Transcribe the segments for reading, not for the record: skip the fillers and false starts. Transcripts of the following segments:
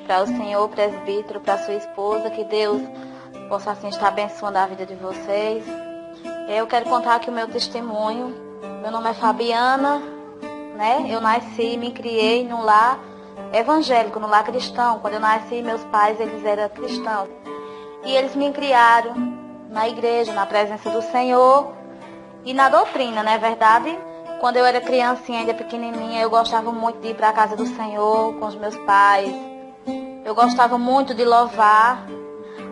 para o senhor presbítero, para sua esposa, que Deus possa assim estar abençoando a vida de vocês. Eu quero contar aqui o meu testemunho. Meu nome é Fabiana, né? Eu nasci e me criei num lar evangélico, num lar cristão. Quando eu nasci, meus pais, eles eram cristãos. E eles me criaram na igreja, na presença do Senhor e na doutrina, não é verdade? Quando eu era criancinha, ainda pequenininha, eu gostava muito de ir para a casa do Senhor com os meus pais. Eu gostava muito de louvar.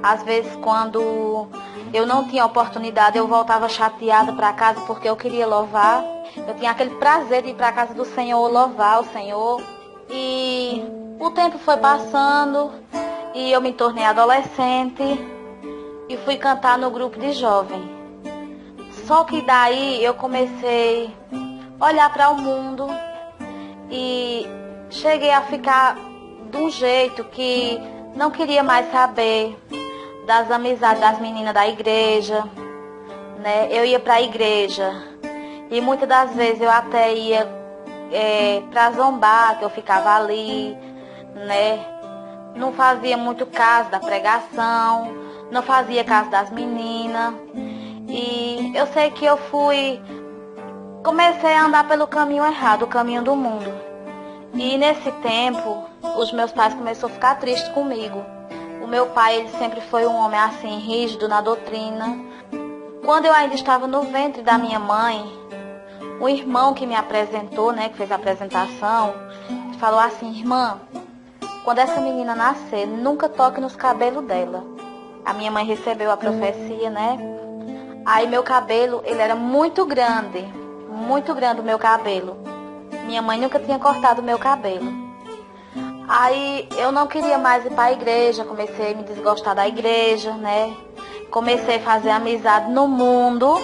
Às vezes, quando eu não tinha oportunidade, eu voltava chateada para casa porque eu queria louvar. Eu tinha aquele prazer de ir para a casa do Senhor, louvar o Senhor. E o tempo foi passando e eu me tornei adolescente e fui cantar no grupo de jovem. Só que daí eu comecei a olhar para o mundo e cheguei a ficar de um jeito que não queria mais saber das amizades das meninas da igreja, né? Eu ia para a igreja e muitas das vezes eu até ia para zombar, que eu ficava ali, né? Não fazia muito caso da pregação, não fazia caso das meninas. E eu sei que eu comecei a andar pelo caminho errado, o caminho do mundo. E nesse tempo, os meus pais começaram a ficar tristes comigo. O meu pai, ele sempre foi um homem assim, rígido na doutrina. Quando eu ainda estava no ventre da minha mãe, o irmão que me apresentou, né, que fez a apresentação, falou assim: irmã, quando essa menina nascer, nunca toque nos cabelos dela. A minha mãe recebeu a profecia, né? Aí meu cabelo, ele era muito grande o meu cabelo. Minha mãe nunca tinha cortado o meu cabelo. Aí eu não queria mais ir para a igreja, comecei a me desgostar da igreja, né? Comecei a fazer amizade no mundo,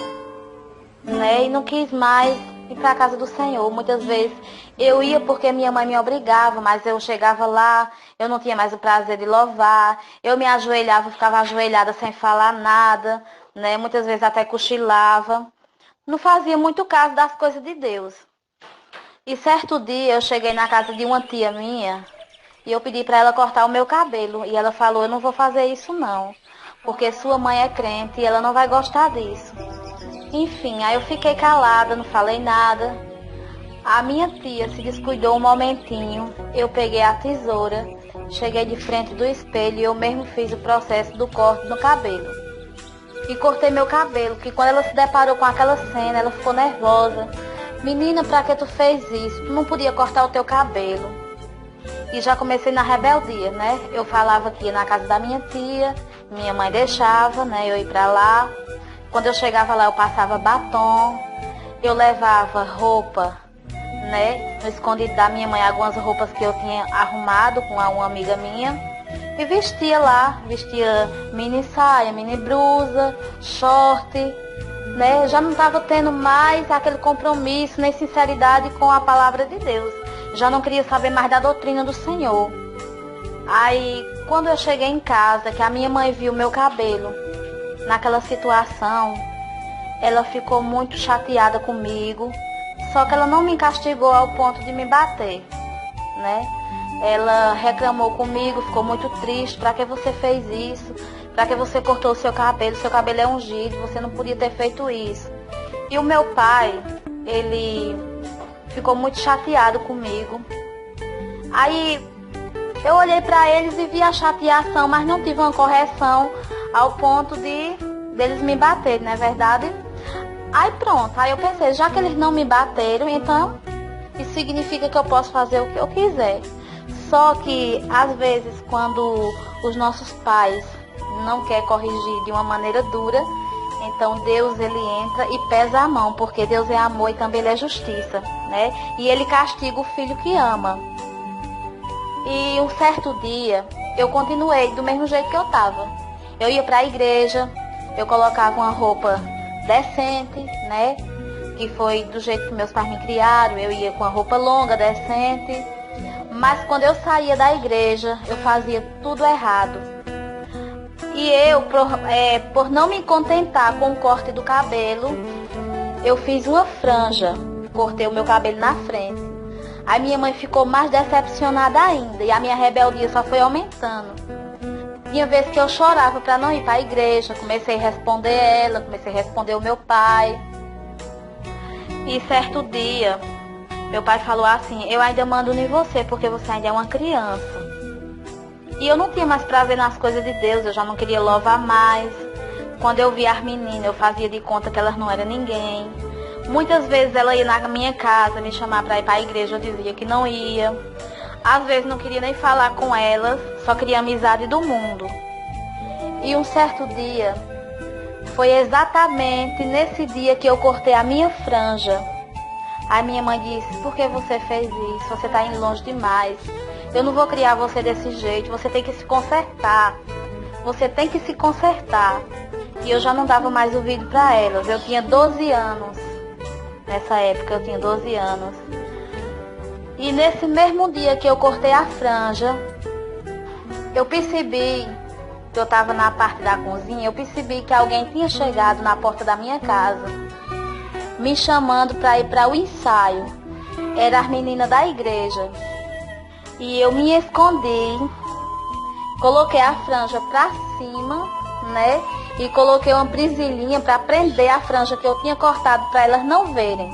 né? E não quis mais ir para a casa do Senhor. Muitas vezes eu ia porque minha mãe me obrigava, mas eu chegava lá, eu não tinha mais o prazer de louvar. Eu me ajoelhava, ficava ajoelhada sem falar nada, né? Muitas vezes até cochilava. Não fazia muito caso das coisas de Deus. E certo dia eu cheguei na casa de uma tia minha e eu pedi para ela cortar o meu cabelo. E ela falou: eu não vou fazer isso não, porque sua mãe é crente e ela não vai gostar disso. Enfim, aí eu fiquei calada, não falei nada. A minha tia se descuidou um momentinho. Eu peguei a tesoura, cheguei de frente do espelho e eu mesmo fiz o processo do corte no cabelo. E cortei meu cabelo, que quando ela se deparou com aquela cena, ela ficou nervosa. Menina, pra que tu fez isso? Tu não podia cortar o teu cabelo. E já comecei na rebeldia, né? Eu falava que ia na casa da minha tia, minha mãe deixava, né? Eu ia pra lá. Quando eu chegava lá, eu passava batom, eu levava roupa, né? No escondido da minha mãe, algumas roupas que eu tinha arrumado com uma amiga minha. E vestia lá, vestia mini saia, mini blusa, short, né? Já não estava tendo mais aquele compromisso nem sinceridade com a palavra de Deus. Já não queria saber mais da doutrina do Senhor. Aí, quando eu cheguei em casa, que a minha mãe viu meu cabelo naquela situação, ela ficou muito chateada comigo. Só que ela não me castigou ao ponto de me bater, né? Ela reclamou comigo, ficou muito triste. Pra que você fez isso? Pra que você cortou o seu cabelo? Seu cabelo é ungido, você não podia ter feito isso. E o meu pai, ele ficou muito chateado comigo. Aí eu olhei pra eles e vi a chateação, mas não tive uma correção ao ponto deles me baterem, não é verdade? Aí pronto, aí eu pensei, já que eles não me bateram, então isso significa que eu posso fazer o que eu quiser. Só que, às vezes, quando os nossos pais não querem corrigir de uma maneira dura, então Deus, ele entra e pesa a mão, porque Deus é amor e também ele é justiça, né? E ele castiga o filho que ama. E um certo dia, eu continuei do mesmo jeito que eu estava. Eu ia para a igreja, eu colocava uma roupa decente, né? Que foi do jeito que meus pais me criaram, eu ia com a roupa longa, decente. Mas quando eu saía da igreja, eu fazia tudo errado. E eu, por não me contentar com o corte do cabelo, eu fiz uma franja, cortei o meu cabelo na frente. Aí minha mãe ficou mais decepcionada ainda e a minha rebeldia só foi aumentando. Tinha vezes que eu chorava para não ir para a igreja, comecei a responder ela, comecei a responder o meu pai. E certo dia, meu pai falou assim: eu ainda mando em você porque você ainda é uma criança. E eu não tinha mais prazer nas coisas de Deus, eu já não queria louvar mais. Quando eu via as meninas, eu fazia de conta que elas não eram ninguém. Muitas vezes ela ia na minha casa me chamar para ir para a igreja, eu dizia que não ia. Às vezes não queria nem falar com elas, só queria amizade do mundo. E um certo dia, foi exatamente nesse dia que eu cortei a minha franja. Aí minha mãe disse: por que você fez isso? Você está indo longe demais. Eu não vou criar você desse jeito, você tem que se consertar. Você tem que se consertar. E eu já não dava mais ouvido para elas. Eu tinha 12 anos. Nessa época eu tinha 12 anos. E nesse mesmo dia que eu cortei a franja, eu percebi que eu estava na parte da cozinha, eu percebi que alguém tinha chegado na porta da minha casa, me chamando para ir para o ensaio. Era as meninas da igreja. E eu me escondi, coloquei a franja para cima, né? E coloquei uma presilhinha para prender a franja que eu tinha cortado para elas não verem.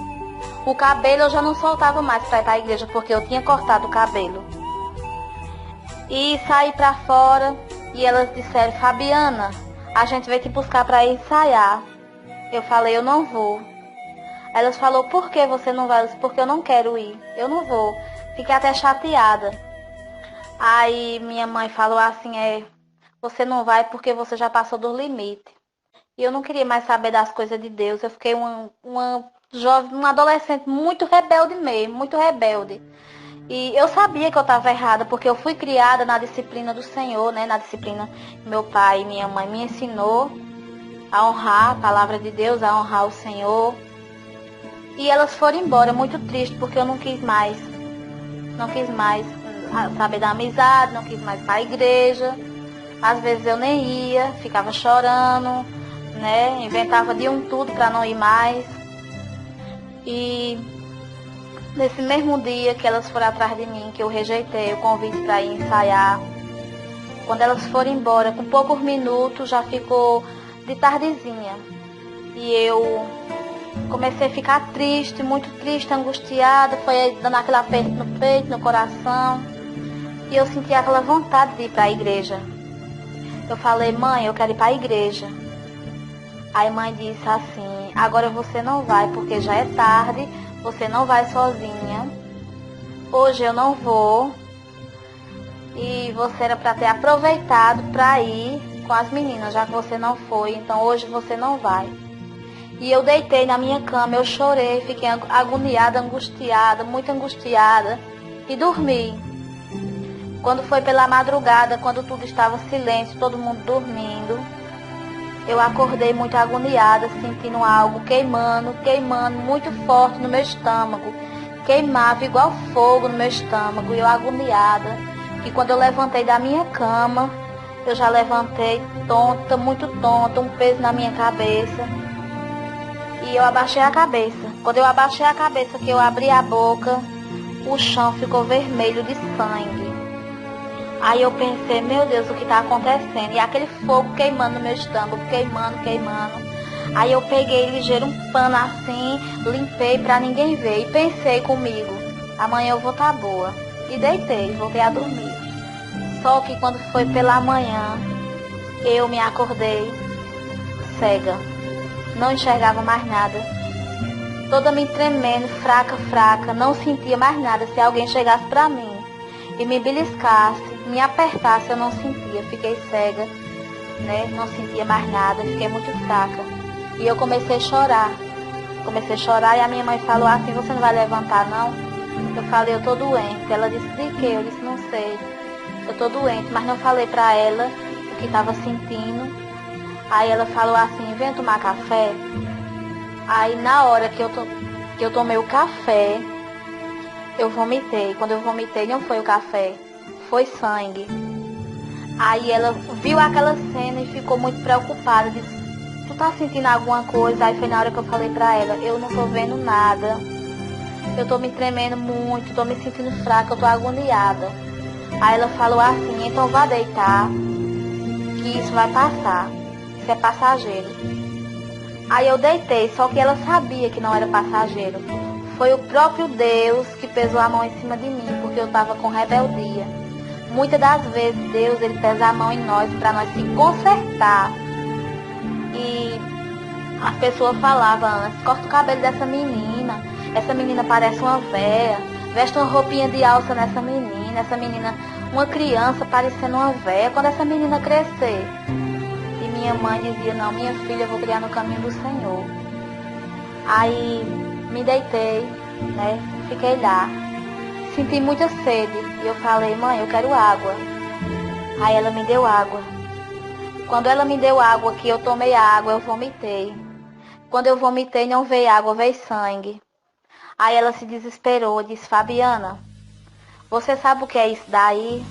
O cabelo eu já não soltava mais para ir para a igreja porque eu tinha cortado o cabelo. E saí para fora e elas disseram: Fabiana, a gente veio te buscar para ir ensaiar. Eu falei: eu não vou. Elas falaram: por que você não vai? Eu disse: porque eu não quero ir. Eu não vou. Fiquei até chateada. Aí minha mãe falou assim: você não vai porque você já passou do limite. E eu não queria mais saber das coisas de Deus. Eu fiquei uma jovem, uma adolescente muito rebelde mesmo, muito rebelde. E eu sabia que eu estava errada, porque eu fui criada na disciplina do Senhor, né? Na disciplina que meu pai e minha mãe me ensinou a honrar a palavra de Deus, a honrar o Senhor. E elas foram embora muito triste, porque eu não quis mais. Não quis mais saber da amizade, não quis mais ir para a igreja. Às vezes eu nem ia, ficava chorando, né? Inventava de um tudo para não ir mais. E nesse mesmo dia que elas foram atrás de mim, que eu rejeitei o convite para ir ensaiar, quando elas foram embora, com poucos minutos, já ficou de tardezinha. E eu comecei a ficar triste, muito triste, angustiada, foi dando aquele aperto no peito, no coração. E eu senti aquela vontade de ir para a igreja. Eu falei: mãe, eu quero ir para a igreja. Aí mãe disse assim: agora você não vai porque já é tarde, você não vai sozinha. Hoje eu não vou. E você era para ter aproveitado para ir com as meninas, já que você não foi, então hoje você não vai. E eu deitei na minha cama, eu chorei, fiquei agoniada, angustiada, muito angustiada, e dormi. Quando foi pela madrugada, quando tudo estava silêncio, todo mundo dormindo, eu acordei muito agoniada, sentindo algo queimando, muito forte no meu estômago. Queimava igual fogo no meu estômago, e eu agoniada. E quando eu levantei da minha cama, eu já levantei tonta, muito tonta, um peso na minha cabeça. E eu abaixei a cabeça. Quando eu abaixei a cabeça, que eu abri a boca, o chão ficou vermelho de sangue. Aí eu pensei: meu Deus, o que está acontecendo? E aquele fogo queimando no meu estômago, queimando. Aí eu peguei ligeiro um pano assim, limpei para ninguém ver. E pensei comigo: amanhã eu vou estar boa. E deitei, voltei a dormir. Só que quando foi pela manhã, eu me acordei cega. Não enxergava mais nada. Toda me tremendo, fraca, não sentia mais nada. Se alguém chegasse para mim e me beliscasse, me apertasse, eu não sentia. Fiquei cega, né? Não sentia mais nada, fiquei muito fraca. E eu comecei a chorar. E a minha mãe falou assim: você não vai levantar não? Eu falei: eu tô doente. Ela disse: de quê? Eu disse: não sei. Eu tô doente, mas não falei para ela o que estava sentindo. Aí ela falou assim: vem tomar café. Aí na hora que eu tomei o café, eu vomitei. Quando eu vomitei, não foi o café, foi sangue. Aí ela viu aquela cena e ficou muito preocupada. Disse: tu tá sentindo alguma coisa? Aí foi na hora que eu falei pra ela: eu não tô vendo nada. eu tô me tremendo muito, tô me sentindo fraca, eu tô agoniada. Aí ela falou assim, então vá deitar, que isso vai passar, isso é passageiro. Aí eu deitei, só que ela sabia que não era passageiro. Foi o próprio Deus que pesou a mão em cima de mim, porque eu estava com rebeldia. Muitas das vezes Deus ele pesa a mão em nós para nós se consertar. E as pessoas falavam antes, corta o cabelo dessa menina, essa menina parece uma véia, veste uma roupinha de alça nessa menina, essa menina, uma criança parecendo uma véia, quando essa menina crescer. E minha mãe dizia, não, minha filha, eu vou criar no caminho do Senhor. Aí me deitei, né, fiquei lá, senti muita sede, e eu falei, mãe, eu quero água. Aí ela me deu água. Quando ela me deu água, que eu tomei água, eu vomitei. Quando eu vomitei, não veio água, veio sangue. Aí ela se desesperou, disse, Fabiana, você sabe o que é isso daí?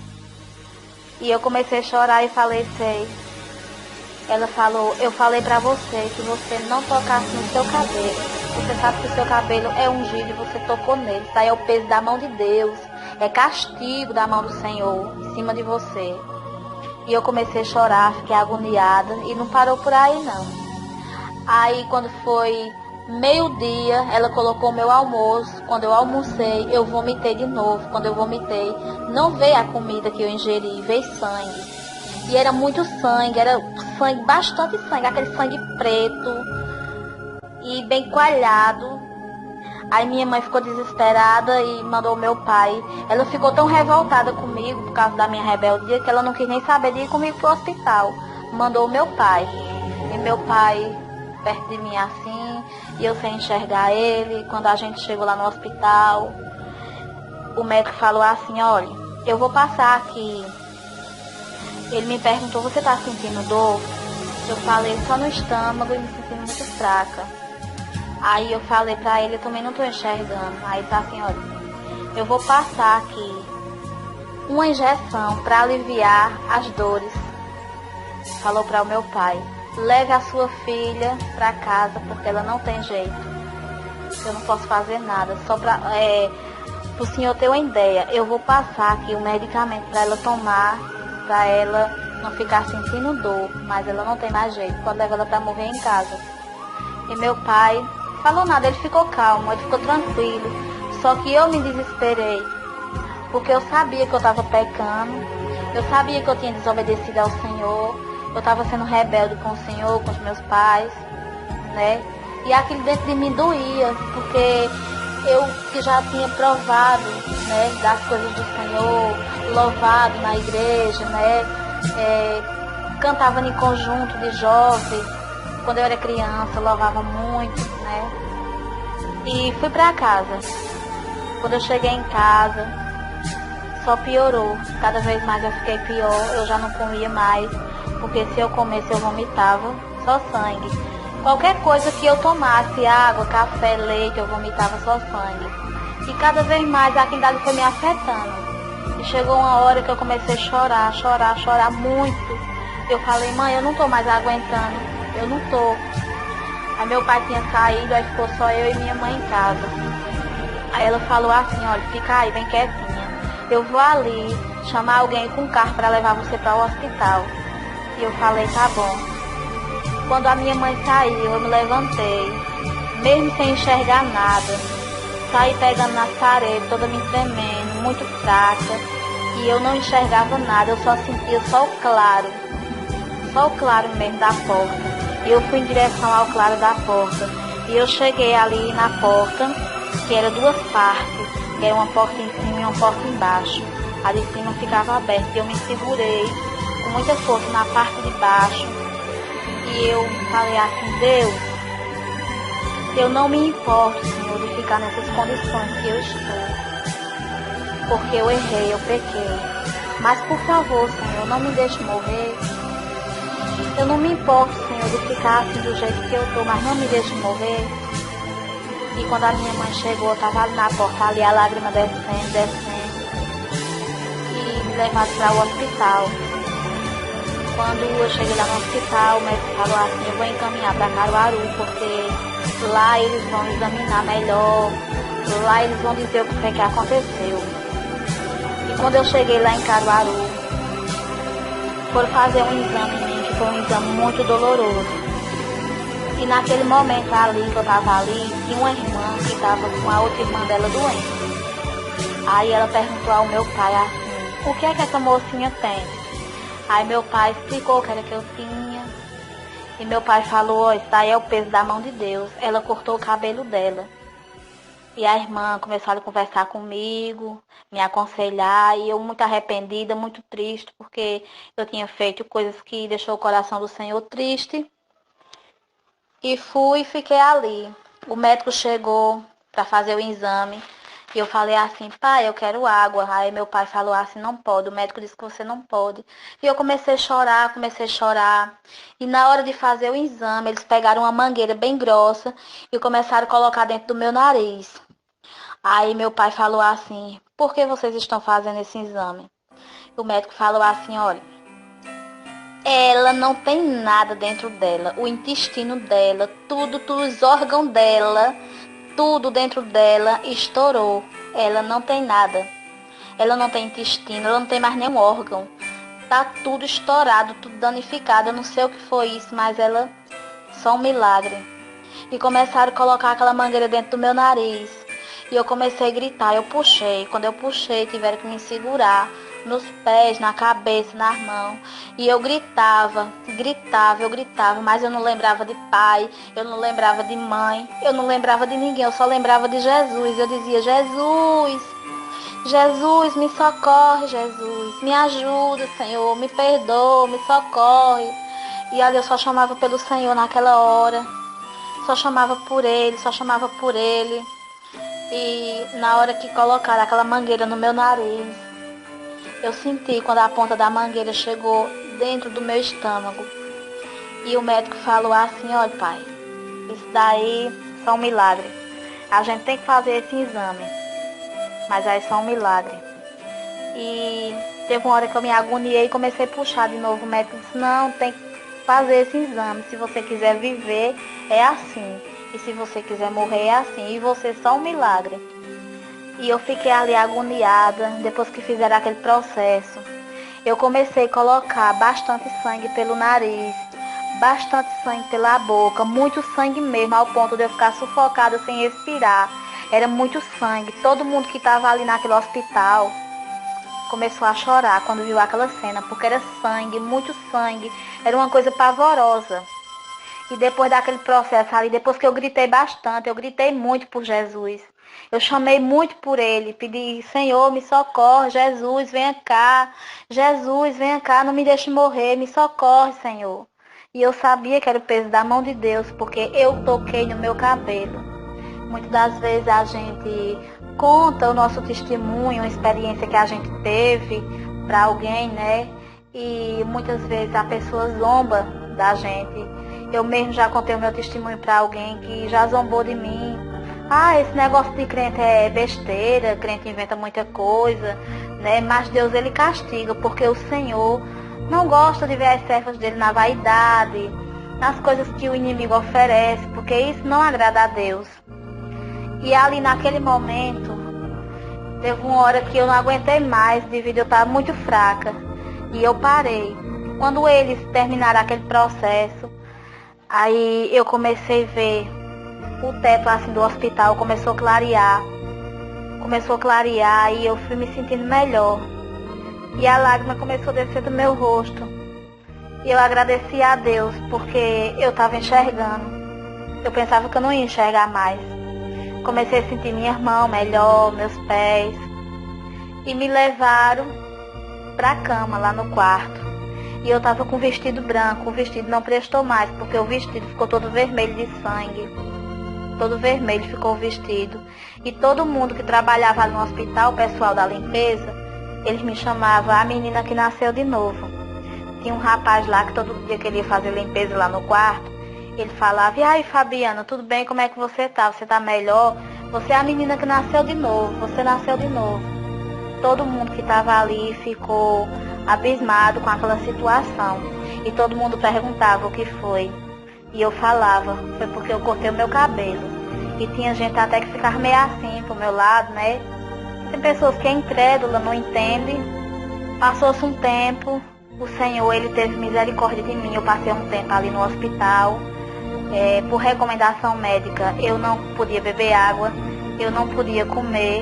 E eu comecei a chorar e falei, sei. Ela falou, eu falei pra você que você não tocasse no seu cabelo. Você sabe que o seu cabelo é ungido e você tocou nele. Isso aí é o peso da mão de Deus. É castigo da mão do Senhor em cima de você. E eu comecei a chorar, fiquei agoniada e não parou por aí não. Aí quando foi meio-dia, ela colocou o meu almoço. Quando eu almocei, eu vomitei de novo. Quando eu vomitei, não veio a comida que eu ingeri, veio sangue. E era muito sangue, era sangue, bastante sangue, aquele sangue preto e bem coalhado. Aí minha mãe ficou desesperada e mandou meu pai. Ela ficou tão revoltada comigo por causa da minha rebeldia que ela não quis nem saber de ir comigo pro hospital. Mandou meu pai. E meu pai perto de mim assim, e eu sem enxergar ele. Quando a gente chegou lá no hospital, o médico falou assim, olha, eu vou passar aqui. Ele me perguntou, você tá sentindo dor? Eu falei, só no estômago e me sentindo muito fraca. Aí eu falei pra ele, eu também não tô enxergando. Aí tá assim, olha, eu vou passar aqui uma injeção pra aliviar as dores. Falou pra o meu pai, leve a sua filha pra casa, porque ela não tem jeito. Eu não posso fazer nada, só pra o senhor ter uma ideia. Eu vou passar aqui o medicamento pra ela tomar, pra ela não ficar sentindo dor, mas ela não tem mais jeito, pode levar ela pra morrer em casa. E meu pai falou nada, ele ficou calmo, ele ficou tranquilo, só que eu me desesperei, porque eu sabia que eu estava pecando, eu sabia que eu tinha desobedecido ao Senhor, eu estava sendo rebelde com o Senhor, com os meus pais, né, e aquilo dentro de mim doía, porque eu que já tinha provado, né, das coisas do Senhor, louvado na igreja, né, cantava em conjunto de jovens, quando eu era criança, eu louvava muito, né, e fui pra casa. Quando eu cheguei em casa, só piorou, cada vez mais eu fiquei pior, eu já não comia mais, porque se eu comesse eu vomitava, só sangue. Qualquer coisa que eu tomasse, água, café, leite, eu vomitava só sangue. E cada vez mais aquilo dali foi me afetando. E chegou uma hora que eu comecei a chorar muito. Eu falei, mãe, eu não tô mais aguentando, eu não tô. Aí meu pai tinha saído, aí ficou só eu e minha mãe em casa. Aí ela falou assim, olha, fica aí, bem quietinha. Eu vou ali chamar alguém com carro para levar você para o hospital. E eu falei, tá bom. Quando a minha mãe saiu, eu me levantei, mesmo sem enxergar nada. Saí pegando nas paredes, toda me tremendo, muito fraca. E eu não enxergava nada, eu só sentia só o claro mesmo da porta. E eu fui em direção ao claro da porta. E eu cheguei ali na porta, que era duas partes, que era uma porta em cima e uma porta embaixo. A de cima ficava aberta e eu me segurei com muita força na parte de baixo. E eu falei assim, Deus, eu não me importo, Senhor, de ficar nessas condições que eu estou. Porque eu errei, eu pequei. Mas por favor, Senhor, não me deixe morrer. Eu não me importo, Senhor, de ficar assim do jeito que eu estou, mas não me deixe morrer. E quando a minha mãe chegou, eu estava ali na porta, ali a lágrima descendo. E me levaram para o hospital. Quando eu cheguei lá no hospital, o médico falou assim, eu vou encaminhar para Caruaru, porque lá eles vão examinar melhor Lá eles vão dizer o que foi que aconteceu. E quando eu cheguei lá em Caruaru, foram fazer um exame em mim, que foi um exame muito doloroso. E naquele momento ali, que eu estava ali, tinha uma irmã que estava com a outra irmã dela doente. Aí ela perguntou ao meu pai assim, o que é que essa mocinha tem? Aí meu pai explicou o que era que eu tinha. E meu pai falou, ó, isso daí é o peso da mão de Deus. Ela cortou o cabelo dela. E a irmã começou a conversar comigo, me aconselhar, e eu muito arrependida, muito triste, porque eu tinha feito coisas que deixou o coração do Senhor triste. E fiquei ali. O médico chegou para fazer o exame. E eu falei assim, pai, eu quero água. Aí meu pai falou assim, não pode. O médico disse que você não pode. E eu comecei a chorar. E na hora de fazer o exame, eles pegaram uma mangueira bem grossa e começaram a colocar dentro do meu nariz. Aí meu pai falou assim, por que vocês estão fazendo esse exame? O médico falou assim, olha, ela não tem nada dentro dela. O intestino dela, tudo, os órgãos dela, tudo dentro dela estourou. Ela não tem nada. Ela não tem intestino, ela não tem mais nenhum órgão. Tá tudo estourado, tudo danificado. Eu não sei o que foi isso, mas ela só um milagre. E começaram a colocar aquela mangueira dentro do meu nariz. E eu comecei a gritar, eu puxei. Quando eu puxei, tiveram que me segurar nos pés, na cabeça, nas mãos. E eu gritava, mas eu não lembrava de pai, eu não lembrava de mãe, eu não lembrava de ninguém, eu só lembrava de Jesus. Eu dizia, Jesus, Jesus, me socorre, Jesus, me ajuda, Senhor, me perdoa, me socorre. E ali eu só chamava pelo Senhor naquela hora, só chamava por Ele. E na hora que colocaram aquela mangueira no meu nariz, eu senti quando a ponta da mangueira chegou dentro do meu estômago. E o médico falou assim, olha pai, isso daí é só um milagre. A gente tem que fazer esse exame, mas aí é só um milagre. E teve uma hora que eu me agoniei e comecei a puxar de novo. O médico disse, não, tem que fazer esse exame. Se você quiser viver, é assim. E se você quiser morrer, é assim. E você é só um milagre. E eu fiquei ali agoniada, depois que fizeram aquele processo. Eu comecei a colocar bastante sangue pelo nariz, bastante sangue pela boca, muito sangue mesmo, ao ponto de eu ficar sufocada sem respirar. Era muito sangue. Todo mundo que estava ali naquele hospital começou a chorar quando viu aquela cena, porque era sangue, muito sangue. Era uma coisa pavorosa. E depois daquele processo ali, depois que eu gritei bastante, eu gritei muito por Jesus. Eu chamei muito por Ele, pedi, Senhor, me socorre, Jesus, venha cá. Jesus, venha cá, não me deixe morrer, me socorre, Senhor. E eu sabia que era o peso da mão de Deus, porque eu toquei no meu cabelo. Muitas das vezes a gente conta o nosso testemunho, uma experiência que a gente teve para alguém, né? E muitas vezes a pessoa zomba da gente. Eu mesmo já contei o meu testemunho para alguém que já zombou de mim. Ah, esse negócio de crente é besteira, crente inventa muita coisa, né? Mas Deus, Ele castiga, porque o Senhor não gosta de ver as servas dele na vaidade, nas coisas que o inimigo oferece, porque isso não agrada a Deus. E ali naquele momento, teve uma hora que eu não aguentei mais, devido a eu estar muito fraca. E eu parei. Quando eles terminaram aquele processo, aí eu comecei a ver o teto assim do hospital, começou a clarear e eu fui me sentindo melhor. E a lágrima começou a descer do meu rosto. E eu agradeci a Deus, porque eu estava enxergando. Eu pensava que eu não ia enxergar mais. Comecei a sentir minha mão melhor, meus pés. E me levaram para a cama lá no quarto. E eu estava com um vestido branco, o vestido não prestou mais, porque o vestido ficou todo vermelho de sangue. Todo vermelho ficou o vestido. E todo mundo que trabalhava ali no hospital, o pessoal da limpeza, eles me chamavam a menina que nasceu de novo. Tinha um rapaz lá que todo dia queria fazer limpeza lá no quarto. Ele falava, e aí Fabiana, tudo bem? Como é que você tá? Você tá melhor? Você é a menina que nasceu de novo, você nasceu de novo. Todo mundo que estava ali ficou abismado com aquela situação. E todo mundo perguntava o que foi. E eu falava, foi porque eu cortei o meu cabelo. E tinha gente até que ficava meio assim pro meu lado, né? Tem pessoas que é incrédula, não entende. Passou-se um tempo, o Senhor, ele teve misericórdia de mim. Eu passei um tempo ali no hospital. Por recomendação médica, eu não podia beber água, eu não podia comer,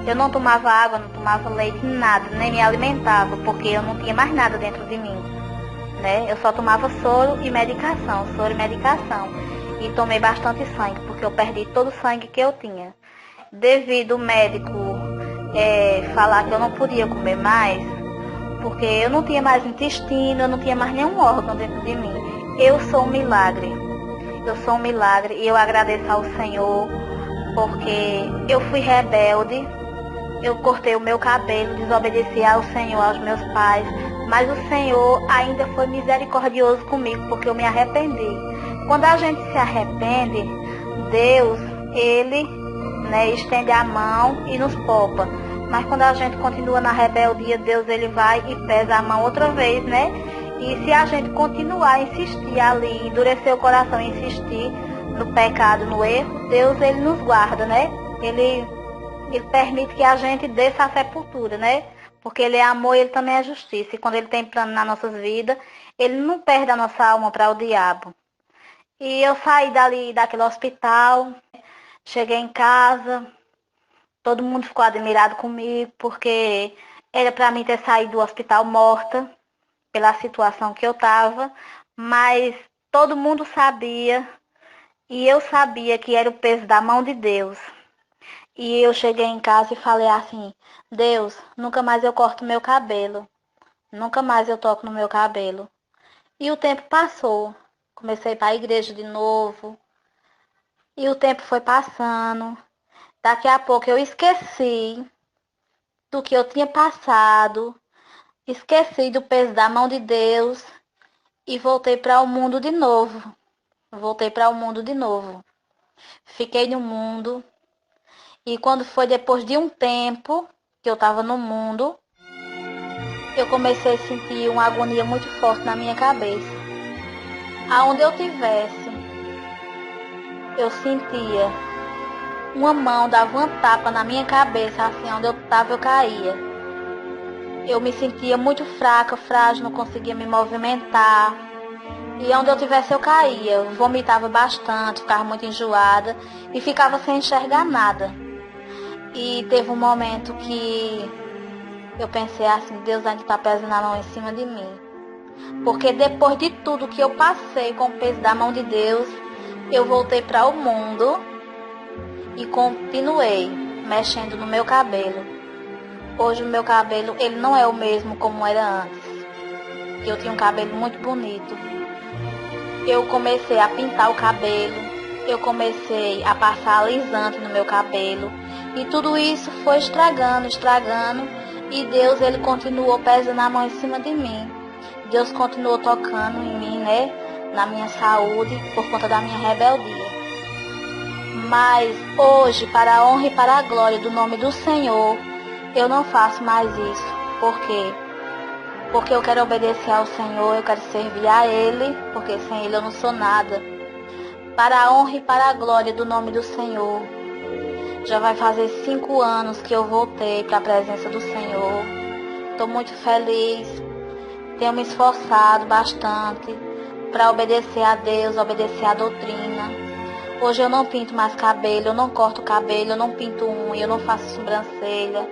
eu não tomava água, não tomava leite, nada, nem me alimentava, porque eu não tinha mais nada dentro de mim, né? Eu só tomava soro e medicação. E tomei bastante sangue, porque eu perdi todo o sangue que eu tinha. Devido o médico falar que eu não podia comer mais, porque eu não tinha mais intestino, eu não tinha mais nenhum órgão dentro de mim. Eu sou um milagre. Eu sou um milagre e eu agradeço ao Senhor, porque eu fui rebelde, eu cortei o meu cabelo, desobedeci ao Senhor, aos meus pais, mas o Senhor ainda foi misericordioso comigo, porque eu me arrependi. Quando a gente se arrepende, Deus, Ele, né, estende a mão e nos poupa. Mas quando a gente continua na rebeldia, Deus, Ele vai e pesa a mão outra vez, né? E se a gente continuar a insistir ali, endurecer o coração e insistir no pecado, no erro, Deus, Ele nos guarda, né? Ele permite que a gente desça à sepultura, né? Porque Ele é amor e Ele também é justiça. E quando Ele tem plano nas nossas vidas, Ele não perde a nossa alma para o diabo. E eu saí daquele hospital, cheguei em casa, todo mundo ficou admirado comigo, porque era para mim ter saído do hospital morta, pela situação que eu estava, mas todo mundo sabia e eu sabia que era o peso da mão de Deus. E eu cheguei em casa e falei assim: Deus, nunca mais eu corto meu cabelo, nunca mais eu toco no meu cabelo. E o tempo passou, comecei para a igreja de novo e o tempo foi passando. Daqui a pouco eu esqueci do que eu tinha passado, esqueci do peso da mão de Deus e voltei para o mundo de novo. Fiquei no mundo e quando foi depois de um tempo que eu estava no mundo, eu comecei a sentir uma agonia muito forte na minha cabeça. Aonde eu tivesse, eu sentia uma mão dava uma tapa na minha cabeça, assim, onde eu estava eu caía. Eu me sentia muito fraca, frágil, não conseguia me movimentar. E onde eu tivesse eu caía, eu vomitava bastante, ficava muito enjoada e ficava sem enxergar nada. E teve um momento que eu pensei assim, Deus ainda está pesando a mão em cima de mim. Porque depois de tudo que eu passei com o peso da mão de Deus, eu voltei para o mundo e continuei mexendo no meu cabelo. Hoje o meu cabelo, ele não é o mesmo como era antes. Eu tinha um cabelo muito bonito. Eu comecei a pintar o cabelo, eu comecei a passar alisante no meu cabelo. E tudo isso foi estragando. E Deus, ele continuou pesando a mão em cima de mim. Deus continuou tocando em mim, né? Na minha saúde, por conta da minha rebeldia. Mas hoje, para a honra e para a glória do nome do Senhor, eu não faço mais isso. Por quê? Porque eu quero obedecer ao Senhor, eu quero servir a Ele, porque sem Ele eu não sou nada. Para a honra e para a glória do nome do Senhor. Já vai fazer 5 anos que eu voltei para a presença do Senhor. Estou muito feliz, tenho me esforçado bastante para obedecer a Deus, obedecer a doutrina. Hoje eu não pinto mais cabelo, eu não corto cabelo, eu não pinto unha, eu não faço sobrancelha.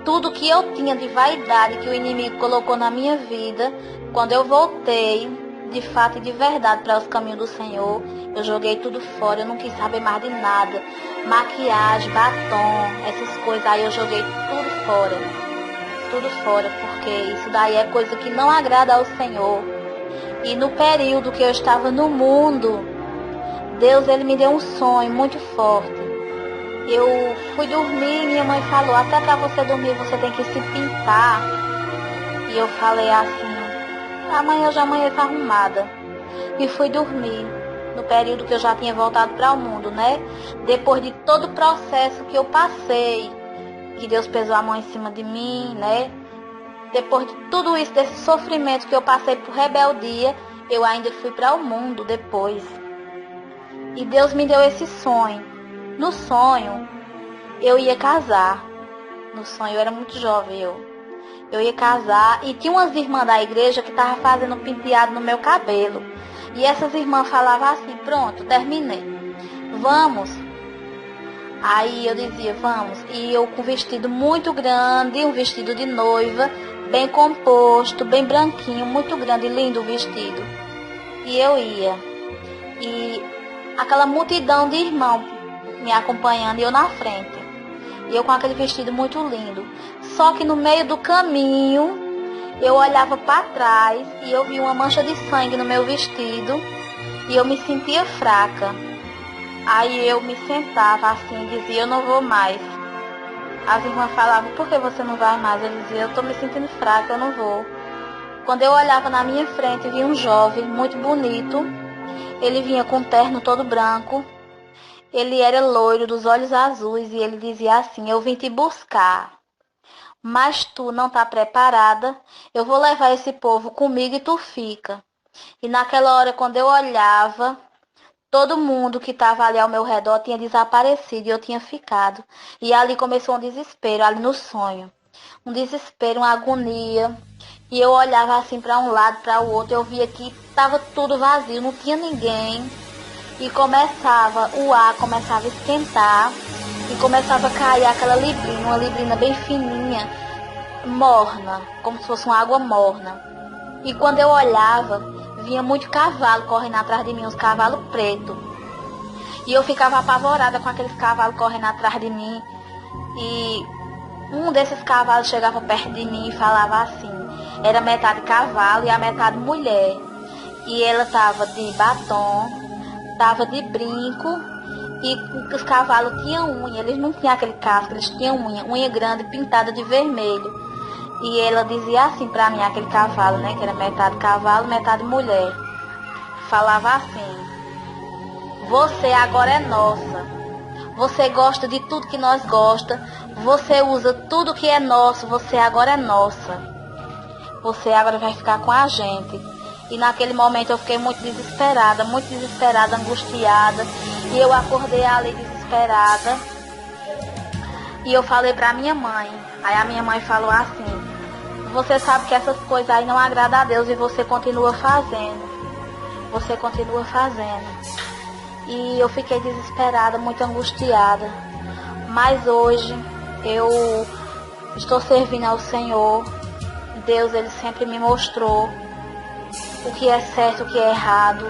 Tudo que eu tinha de vaidade que o inimigo colocou na minha vida, quando eu voltei, de fato e de verdade, para os caminhos do Senhor, eu joguei tudo fora, eu não quis saber mais de nada. Maquiagem, batom, essas coisas aí eu joguei tudo fora, porque isso daí é coisa que não agrada ao Senhor. E no período que eu estava no mundo, Deus, ele me deu um sonho muito forte. Eu fui dormir e minha mãe falou, até para você dormir você tem que se pintar. E eu falei assim, amanhã eu já amanheço arrumada. E fui dormir, no período que eu já tinha voltado para o mundo, né? Depois de todo o processo que eu passei, que Deus pesou a mão em cima de mim, né? Depois de tudo isso, desse sofrimento que eu passei por rebeldia, eu ainda fui para o mundo depois. E Deus me deu esse sonho. No sonho, eu ia casar. No sonho, eu era muito jovem, eu ia casar e tinha umas irmãs da igreja que estavam fazendo penteado no meu cabelo. E essas irmãs falavam assim, pronto, terminei. Vamos. Aí eu dizia, vamos. E eu com um vestido muito grande, um vestido de noiva, bem composto, bem branquinho, muito grande, lindo o vestido. E eu ia. E aquela multidão de irmãos me acompanhando e eu na frente. E eu com aquele vestido muito lindo. Só que no meio do caminho, eu olhava para trás e eu vi uma mancha de sangue no meu vestido. E eu me sentia fraca. Aí eu me sentava assim e dizia, eu não vou mais. As irmãs falavam, por que você não vai mais? Eu dizia, eu estou me sentindo fraca, eu não vou. Quando eu olhava na minha frente, vi um jovem muito bonito. Ele vinha com um terno todo branco. Ele era loiro, dos olhos azuis, e ele dizia assim, eu vim te buscar, mas tu não está preparada, eu vou levar esse povo comigo e tu fica. E naquela hora, quando eu olhava, todo mundo que estava ali ao meu redor tinha desaparecido e eu tinha ficado. E ali começou um desespero, ali no sonho. Um desespero, uma agonia. E eu olhava assim para um lado, para o outro, eu via que estava tudo vazio, não tinha ninguém. E começava, o ar começava a esquentar e começava a cair aquela librina, uma librina bem fininha, morna, como se fosse uma água morna. E quando eu olhava, vinha muito cavalo correndo atrás de mim, uns cavalos pretos. E eu ficava apavorada com aqueles cavalos correndo atrás de mim. E um desses cavalos chegava perto de mim e falava assim, era metade cavalo e a metade mulher. E ela estava de batom, estava de brinco e os cavalos tinham unha, eles não tinham aquele casco, eles tinham unha grande pintada de vermelho. E ela dizia assim para mim, aquele cavalo, né, que era metade cavalo, metade mulher. Falava assim, você agora é nossa, você gosta de tudo que nós gosta, você usa tudo que é nosso, você agora é nossa. Você agora vai ficar com a gente. E naquele momento eu fiquei muito desesperada, angustiada. E eu acordei ali desesperada. E eu falei pra minha mãe. Aí a minha mãe falou assim, você sabe que essas coisas aí não agradam a Deus e você continua fazendo. Você continua fazendo. E eu fiquei desesperada, muito angustiada. Mas hoje eu estou servindo ao Senhor. Deus, Ele sempre me mostrou o que é certo, o que é errado.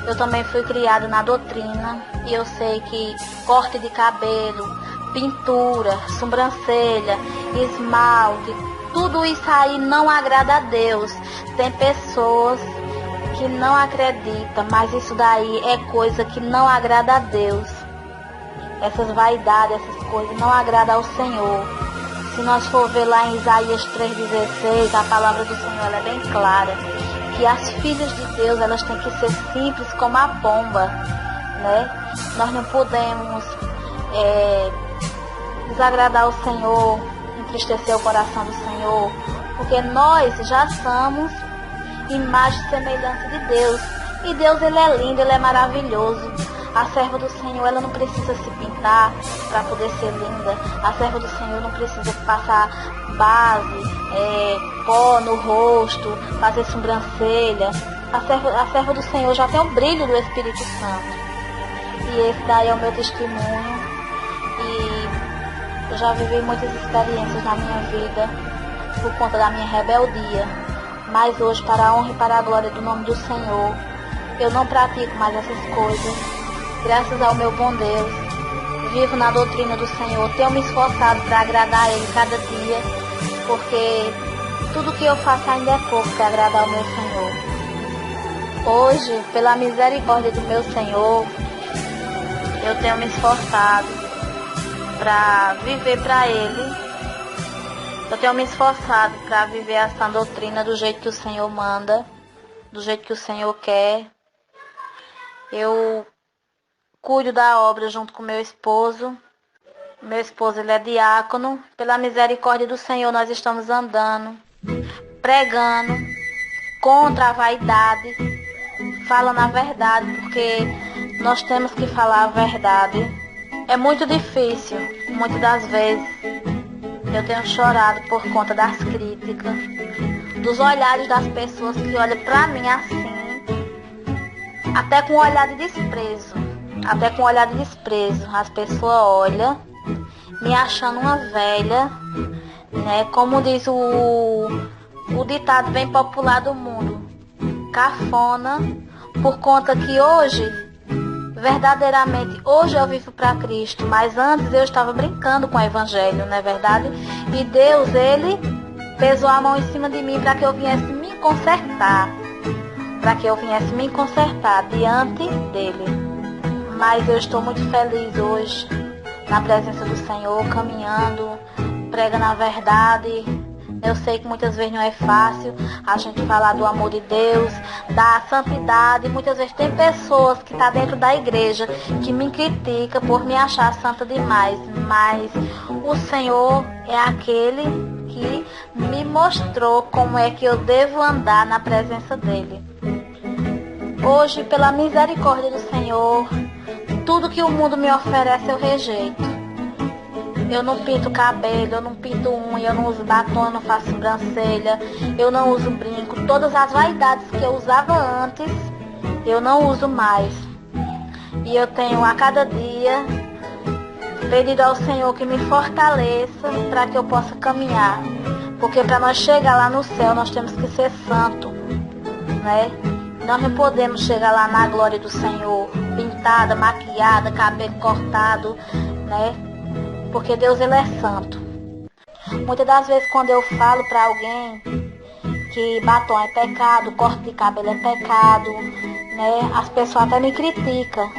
Eu também fui criada na doutrina e eu sei que corte de cabelo, pintura, sobrancelha, esmalte, tudo isso aí não agrada a Deus. Tem pessoas que não acreditam, mas isso daí é coisa que não agrada a Deus. Essas vaidades, essas coisas não agradam ao Senhor. Se nós for ver lá em Isaías 3,16, a palavra do Senhor ela é bem clara. Que as filhas de Deus, elas têm que ser simples como a pomba, né? Nós não podemos desagradar o Senhor, entristecer o coração do Senhor, porque nós já somos imagem e semelhança de Deus. E Deus, Ele é lindo, Ele é maravilhoso. A serva do Senhor, ela não precisa se pintar para poder ser linda. A serva do Senhor não precisa passar base, pó no rosto, fazer sobrancelha. A serva do Senhor já tem o brilho do Espírito Santo. E esse daí é o meu testemunho. E eu já vivi muitas experiências na minha vida por conta da minha rebeldia. Mas hoje, para a honra e para a glória do nome do Senhor, eu não pratico mais essas coisas. Graças ao meu bom Deus, vivo na doutrina do Senhor, tenho me esforçado para agradar a Ele cada dia, porque tudo que eu faço ainda é pouco para agradar ao meu Senhor. Hoje, pela misericórdia do meu Senhor, eu tenho me esforçado para viver para Ele. Eu tenho me esforçado para viver essa doutrina do jeito que o Senhor manda, do jeito que o Senhor quer. Eu cuido da obra junto com meu esposo. Meu esposo, ele é diácono. Pela misericórdia do Senhor, nós estamos andando, pregando contra a vaidade, falando a verdade, porque nós temos que falar a verdade. É muito difícil, muitas das vezes eu tenho chorado por conta das críticas, dos olhares das pessoas que olham pra mim assim, até com um olhar de desprezo. Até com um olhar de desprezo. As pessoas olham, me achando uma velha, né? Como diz o ditado bem popular do mundo, cafona, por conta que hoje, verdadeiramente, hoje eu vivo para Cristo, mas antes eu estava brincando com o Evangelho, não é verdade? E Deus, Ele pesou a mão em cima de mim para que eu viesse me consertar, diante dEle. Mas eu estou muito feliz hoje, na presença do Senhor, caminhando, pregando a verdade. Eu sei que muitas vezes não é fácil a gente falar do amor de Deus, da santidade. Muitas vezes tem pessoas que estão dentro da igreja que me criticam por me achar santa demais. Mas o Senhor é aquele que me mostrou como é que eu devo andar na presença dEle. Hoje, pela misericórdia do Senhor, tudo que o mundo me oferece eu rejeito. Eu não pinto cabelo, eu não pinto unha, eu não uso batom, eu não faço sobrancelha, eu não uso brinco. Todas as vaidades que eu usava antes, eu não uso mais. E eu tenho a cada dia pedido ao Senhor que me fortaleça para que eu possa caminhar. Porque para nós chegar lá no céu, nós temos que ser santos, né? Nós não podemos chegar lá na glória do Senhor pintada, maquiada, cabelo cortado, né? Porque Deus, Ele é santo. Muitas das vezes quando eu falo para alguém que batom é pecado, corte de cabelo é pecado, né? As pessoas até me criticam.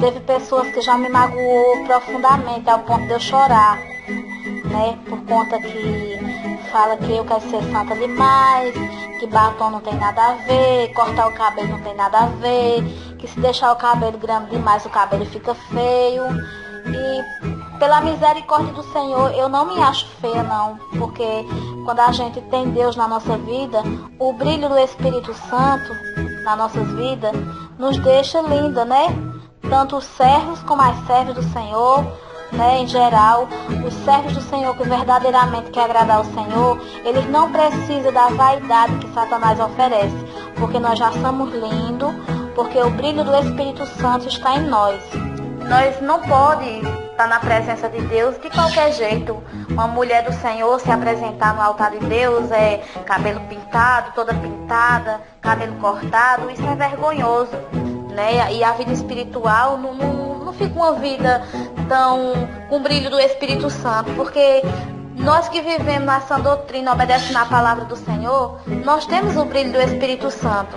Teve pessoas que já me magoou profundamente ao ponto de eu chorar, né? Por conta que fala que eu quero ser santa demais, que batom não tem nada a ver, cortar o cabelo não tem nada a ver, que se deixar o cabelo grande demais o cabelo fica feio. E pela misericórdia do Senhor eu não me acho feia não, porque quando a gente tem Deus na nossa vida, o brilho do Espírito Santo nas nossas vidas nos deixa linda, né? Tanto os servos como as servas do Senhor, né, em geral, os servos do Senhor que verdadeiramente quer agradar ao Senhor, eles não precisam da vaidade que Satanás oferece, porque nós já somos lindos, porque o brilho do Espírito Santo está em nós. Nós não podemos estar na presença de Deus de qualquer jeito. Uma mulher do Senhor se apresentar no altar de Deus é cabelo pintado, toda pintada, cabelo cortado, isso é vergonhoso, né? E a vida espiritual não fica uma vida tão com o brilho do Espírito Santo, porque nós que vivemos na sã doutrina, obedecendo a palavra do Senhor, nós temos o brilho do Espírito Santo.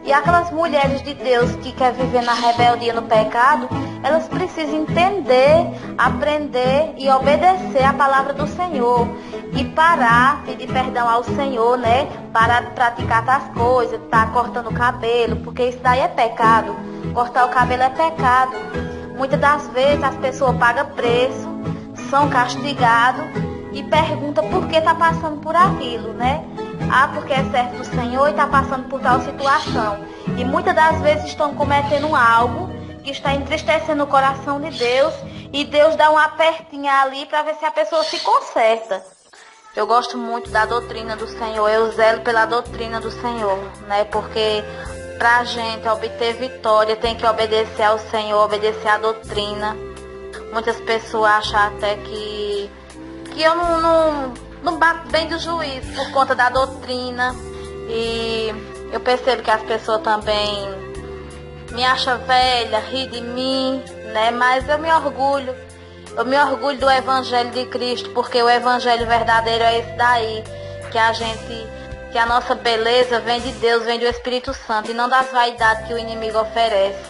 E aquelas mulheres de Deus que querem viver na rebeldia, no pecado, elas precisam entender, aprender e obedecer a palavra do Senhor. E parar, pedir perdão ao Senhor, né? Parar de praticar tais coisas, estar cortando o cabelo, porque isso daí é pecado. Cortar o cabelo é pecado. Muitas das vezes as pessoas pagam preço, são castigados e perguntam por que está passando por aquilo, né? Ah, porque é servo do Senhor e está passando por tal situação. E muitas das vezes estão cometendo algo que está entristecendo o coração de Deus e Deus dá uma apertinha ali para ver se a pessoa se conserta. Eu gosto muito da doutrina do Senhor, eu zelo pela doutrina do Senhor, né? Porque pra gente obter vitória tem que obedecer ao Senhor, obedecer à doutrina. Muitas pessoas acham até que eu não bato bem do juízo por conta da doutrina. E eu percebo que as pessoas também me acham velha, ri de mim, né? Mas eu me orgulho do Evangelho de Cristo, porque o Evangelho verdadeiro é esse daí, que a nossa beleza vem de Deus, vem do Espírito Santo, e não das vaidades que o inimigo oferece,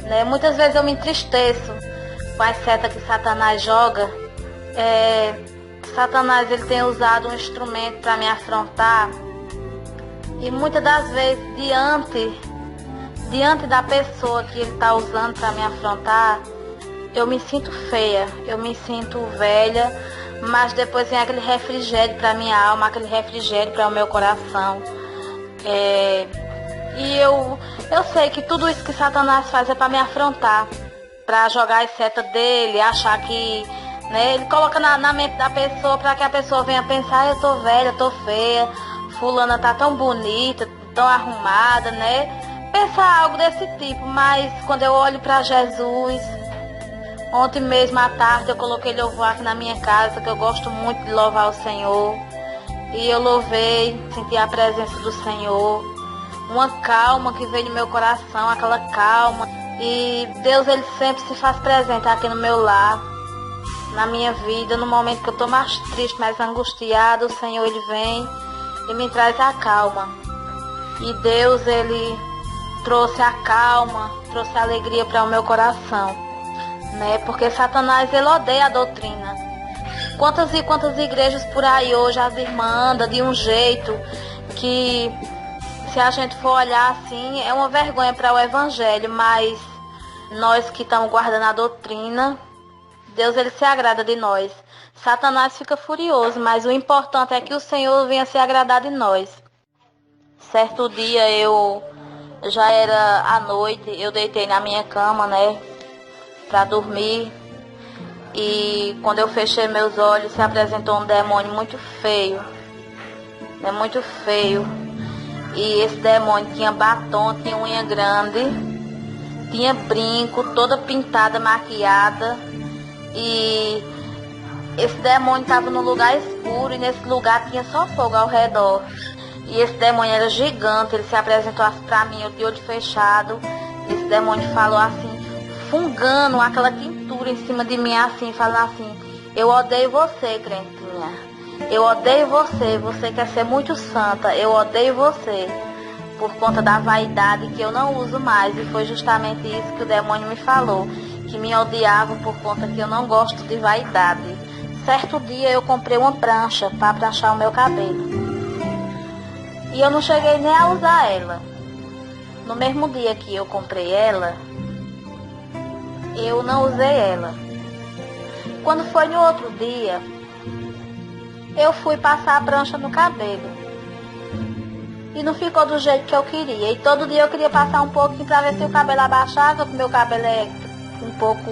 né? Muitas vezes eu me entristeço com as setas que Satanás joga. Satanás, ele tem usado um instrumento para me afrontar, e muitas das vezes diante da pessoa que ele está usando para me afrontar, eu me sinto feia, eu me sinto velha, mas depois vem aquele refrigério para minha alma, aquele refrigério para o meu coração. E eu sei que tudo isso que Satanás faz é para me afrontar, para jogar as setas dele, achar que, né, ele coloca na mente da pessoa para que a pessoa venha pensar, eu tô velha, tô feia, fulana tá tão bonita, tão arrumada, né? Pensar algo desse tipo, mas quando eu olho para Jesus, ontem mesmo à tarde eu coloquei louvor aqui na minha casa, que eu gosto muito de louvar o Senhor. E eu louvei, senti a presença do Senhor, uma calma que veio no meu coração, aquela calma. E Deus, ele sempre se faz presente aqui no meu lar, na minha vida, no momento que eu estou mais triste, mais angustiada, o Senhor, ele vem e me traz a calma. E Deus, ele trouxe a calma, trouxe a alegria para o meu coração, né? Porque Satanás, ele odeia a doutrina. Quantas e quantas igrejas por aí hoje as irmãs andam de um jeito que, se a gente for olhar assim, é uma vergonha para o evangelho, mas nós que estamos guardando a doutrina, Deus, ele se agrada de nós. Satanás fica furioso, mas o importante é que o Senhor venha se agradar de nós. Certo dia já era à noite, eu deitei na minha cama, né, para dormir. E quando eu fechei meus olhos, se apresentou um demônio muito feio. É muito feio. E esse demônio tinha batom, tinha unha grande, tinha brinco, toda pintada, maquiada. E esse demônio estava num lugar escuro e nesse lugar tinha só fogo ao redor. E esse demônio era gigante, ele se apresentou assim pra mim, eu de olho fechado. Esse demônio falou assim, fungando aquela tintura em cima de mim assim, falando assim, eu odeio você, crentinha, eu odeio você, você quer ser muito santa, eu odeio você, por conta da vaidade que eu não uso mais. E foi justamente isso que o demônio me falou, que me odiava por conta que eu não gosto de vaidade. Certo dia eu comprei uma prancha para pranchar o meu cabelo, e eu não cheguei nem a usar ela. No mesmo dia que eu comprei ela, eu não usei ela. Quando foi no outro dia, eu fui passar a prancha no cabelo. E não ficou do jeito que eu queria. E todo dia eu queria passar um pouquinho para ver se o cabelo abaixava, porque meu cabelo é um pouco,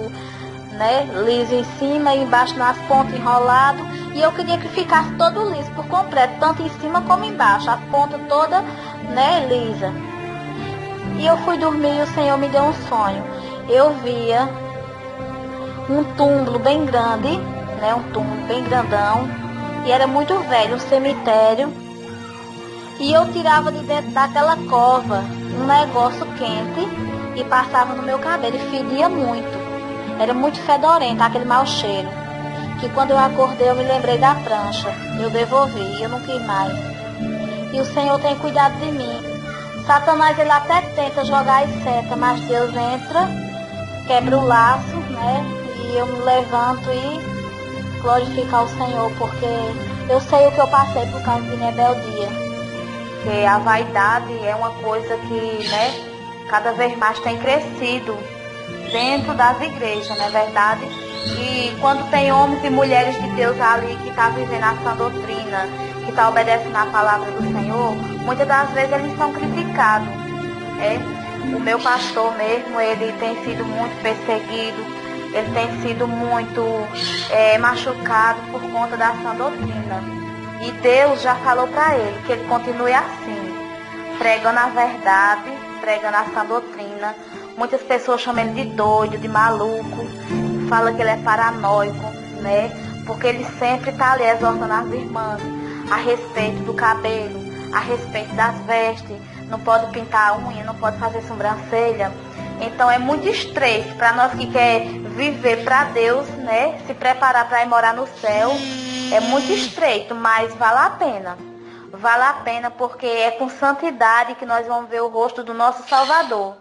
né, liso em cima e embaixo nas pontas enrolado. E eu queria que ficasse todo liso por completo, tanto em cima como embaixo, a ponta toda, né, lisa. E eu fui dormir e o Senhor me deu um sonho. Eu via um túmulo bem grande, né, um túmulo bem grandão, e era muito velho, um cemitério, e eu tirava de dentro daquela cova um negócio quente e passava no meu cabelo, e fedia muito, era muito fedorento, aquele mau cheiro, que quando eu acordei eu me lembrei da prancha, eu devolvi, eu não quis mais. E o Senhor tem cuidado de mim. Satanás, ele até tenta jogar as setas, mas Deus entra, quebra o laço, né? E eu me levanto e glorifico ao Senhor, porque eu sei o que eu passei por causa de rebeldia. Porque a vaidade é uma coisa que, né, cada vez mais tem crescido dentro das igrejas, não é verdade? E quando tem homens e mulheres de Deus ali que estão vivendo a sã doutrina, que estão obedecendo a palavra do Senhor, muitas das vezes eles são criticados. O meu pastor mesmo, ele tem sido muito perseguido, ele tem sido muito machucado por conta da sã doutrina. E Deus já falou para ele que ele continue assim, pregando a verdade, pregando a sã doutrina. Muitas pessoas chamam ele de doido, de maluco, falam que ele é paranoico, né? Porque ele sempre está ali exortando as irmãs a respeito do cabelo, a respeito das vestes, não pode pintar a unha, não pode fazer sobrancelha. Então é muito estreito para nós que quer viver para Deus, né? Se preparar para ir morar no céu, é muito estreito, mas vale a pena. Vale a pena porque é com santidade que nós vamos ver o rosto do nosso Salvador.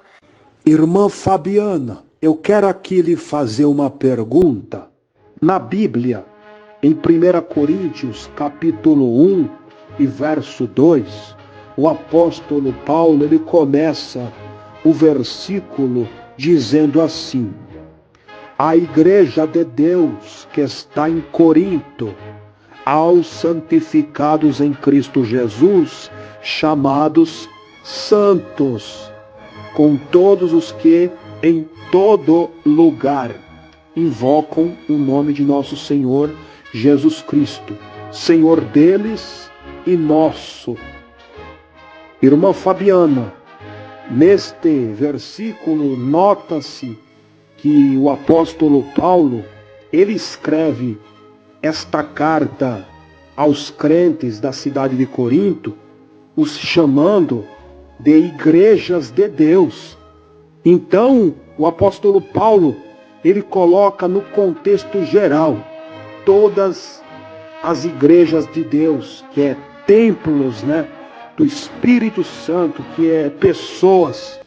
Irmã Fabiana, eu quero aqui lhe fazer uma pergunta. Na Bíblia, em 1 Coríntios, capítulo 1 e verso 2, o apóstolo Paulo, ele começa o versículo dizendo assim: a igreja de Deus que está em Corinto, aos santificados em Cristo Jesus, chamados santos, com todos os que em todo lugar invocam o nome de nosso Senhor Jesus Cristo, Senhor deles e nosso. Irmã Fabiana, neste versículo nota-se que o apóstolo Paulo, ele escreve esta carta aos crentes da cidade de Corinto, os chamando de igrejas de Deus. Então, o apóstolo Paulo, ele coloca no contexto geral todas as igrejas de Deus, que é templos, do Espírito Santo, que é pessoas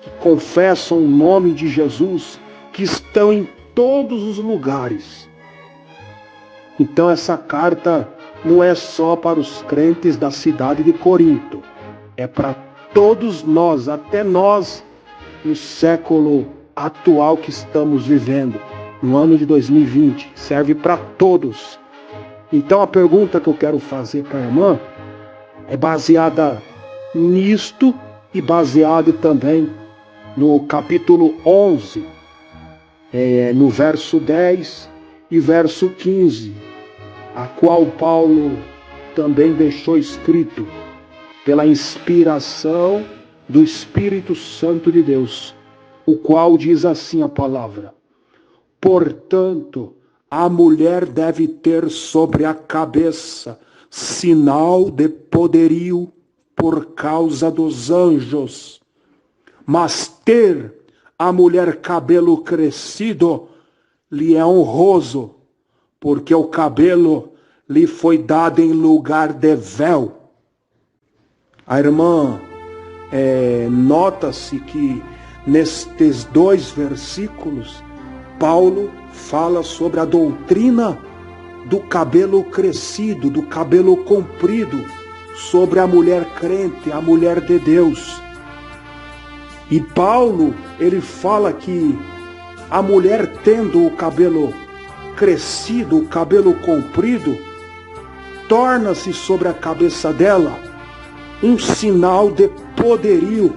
que confessam o nome de Jesus, que estão em todos os lugares. Então essa carta não é só para os crentes da cidade de Corinto, é para todos nós, até nós, no século atual que estamos vivendo, no ano de 2020, serve para todos. Então a pergunta que eu quero fazer para a irmã é baseada nisto e baseada também no capítulo 11, no verso 10 e verso 15, a qual Paulo também deixou escrito pela inspiração do Espírito Santo de Deus, o qual diz assim a palavra: portanto, a mulher deve ter sobre a cabeça sinal de poderio por causa dos anjos, mas ter a mulher cabelo crescido lhe é honroso, porque o cabelo lhe foi dado em lugar de véu. A irmã nota-se que nestes 2 versículos Paulo fala sobre a doutrina do cabelo crescido, do cabelo comprido, sobre a mulher crente, a mulher de Deus. E Paulo, ele fala que a mulher tendo o cabelo crescido, o cabelo comprido, torna-se sobre a cabeça dela um sinal de poderio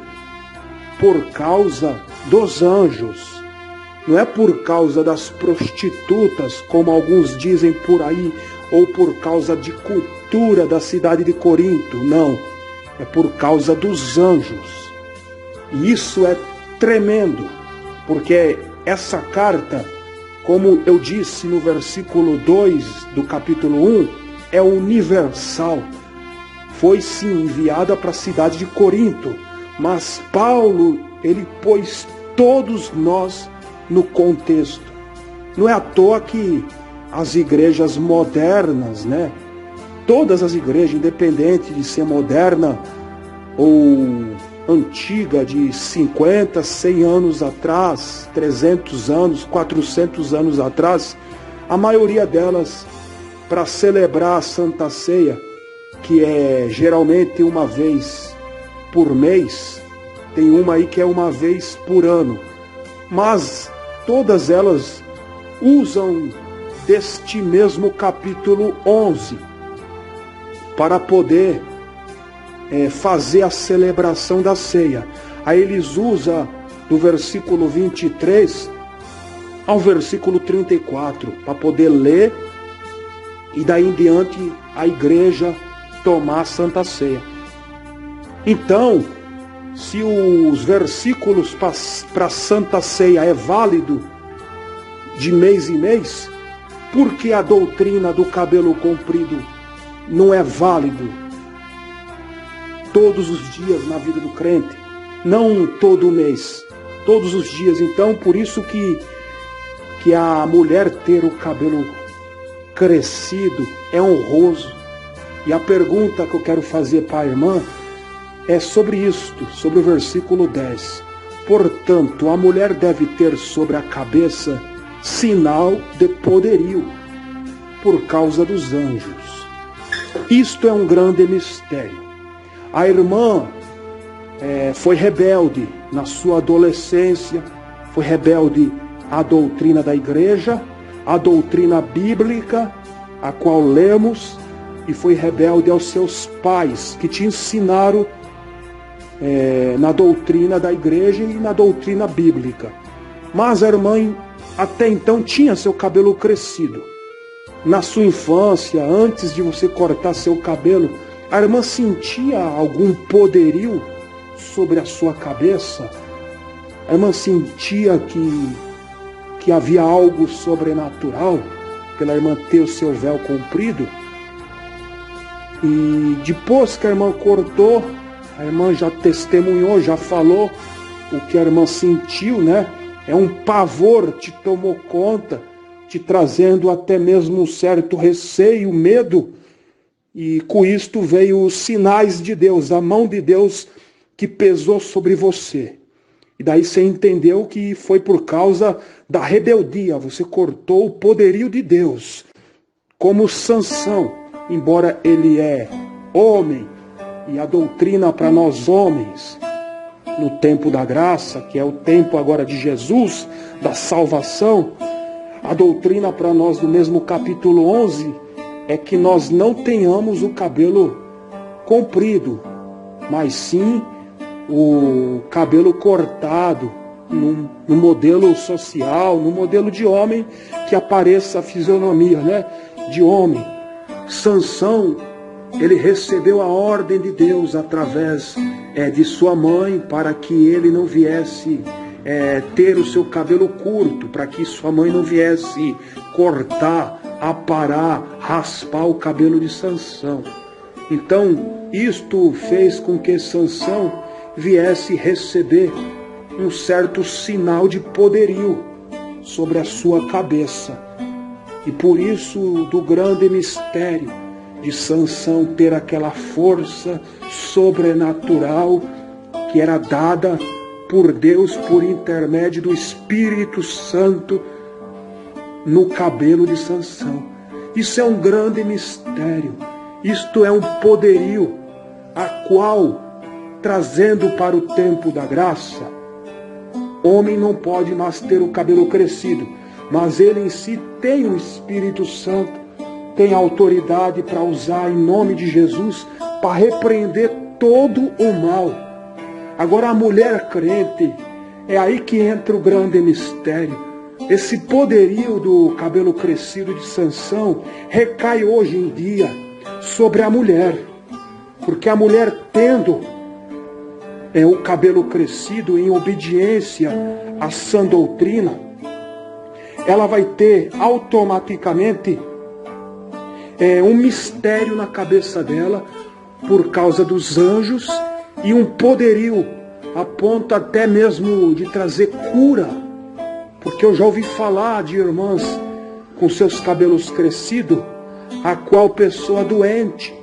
por causa dos anjos. Não é por causa das prostitutas, como alguns dizem por aí, ou por causa de cultura da cidade de Corinto. Não, é por causa dos anjos. E isso é tremendo, porque essa carta, como eu disse no versículo 2 do capítulo 1, é universal. Foi sim enviada para a cidade de Corinto, mas Paulo, ele pôs todos nós no contexto. Não é à toa que as igrejas modernas, todas as igrejas, independente de ser moderna ou antiga, de 50, 100 anos atrás, 300 anos, 400 anos atrás, a maioria delas, para celebrar a Santa Ceia, que é geralmente uma vez por mês, tem uma aí que é uma vez por ano, mas todas elas usam deste mesmo capítulo 11 para poder fazer a celebração da ceia. Aí eles usam do versículo 23 ao versículo 34 para poder ler e daí em diante a igreja tomar a Santa Ceia. Então, se os versículos para a Santa Ceia é válido de mês em mês, por que a doutrina do cabelo comprido não é válido todos os dias na vida do crente? Não todo mês, todos os dias. Então, por isso que a mulher ter o cabelo crescido é honroso. E a pergunta que eu quero fazer para a irmã é sobre isto, sobre o versículo 10. Portanto, a mulher deve ter sobre a cabeça sinal de poderio por causa dos anjos. Isto é um grande mistério. A irmã foi rebelde na sua adolescência, foi rebelde à doutrina da igreja, à doutrina bíblica, a qual lemos, e foi rebelde aos seus pais, que te ensinaram na doutrina da igreja e na doutrina bíblica. Mas a irmã até então tinha seu cabelo crescido. Na sua infância, antes de você cortar seu cabelo, a irmã sentia algum poderio sobre a sua cabeça? A irmã sentia que havia algo sobrenatural pela irmã ter o seu véu comprido? E depois que a irmã cortou, a irmã já testemunhou, já falou o que a irmã sentiu, né? É um pavor te tomou conta, te trazendo até mesmo um certo receio, medo. E com isto veio os sinais de Deus, a mão de Deus que pesou sobre você. E daí você entendeu que foi por causa da rebeldia, você cortou o poderio de Deus. Como Sansão, embora ele é homem, e a doutrina para nós homens, no tempo da graça, que é o tempo agora de Jesus, da salvação, a doutrina para nós do mesmo capítulo 11 é que nós não tenhamos o cabelo comprido, mas sim o cabelo cortado, no modelo social, no modelo de homem, que apareça a fisionomia, né, de homem. Sansão, ele recebeu a ordem de Deus através de sua mãe para que ele não viesse ter o seu cabelo curto, para que sua mãe não viesse cortar, aparar, raspar o cabelo de Sansão. Então, isto fez com que Sansão viesse receber um certo sinal de poderio sobre a sua cabeça. E por isso, do grande mistério de Sansão ter aquela força sobrenatural que era dada por Deus por intermédio do Espírito Santo no cabelo de Sansão. Isso é um grande mistério. Isto é um poderio a qual, trazendo para o tempo da graça, homem não pode mais ter o cabelo crescido, mas ele em si tem o Espírito Santo, tem autoridade para usar em nome de Jesus para repreender todo o mal. Agora a mulher crente, é aí que entra o grande mistério. Esse poderio do cabelo crescido de Sansão recai hoje em dia sobre a mulher, porque a mulher tendo o cabelo crescido em obediência à sã doutrina, ela vai ter automaticamente um mistério na cabeça dela por causa dos anjos e um poderio a ponto até mesmo de trazer cura, porque eu já ouvi falar de irmãs com seus cabelos crescidos, a qual pessoa doente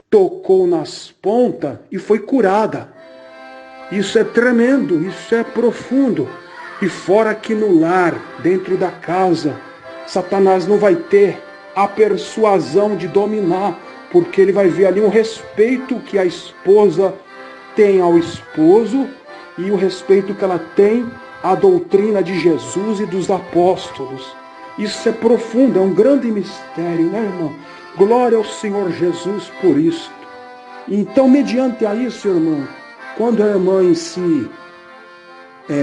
tocou nas pontas e foi curada. Isso é tremendo, isso é profundo. E fora que no lar, dentro da casa, Satanás não vai ter a persuasão de dominar, porque ele vai ver ali um respeito que a esposa tem ao esposo e o respeito que ela tem à doutrina de Jesus e dos apóstolos. Isso é profundo, é um grande mistério, né, irmão? Glória ao Senhor Jesus por isso. Então, mediante a isso, irmão, quando a irmã em si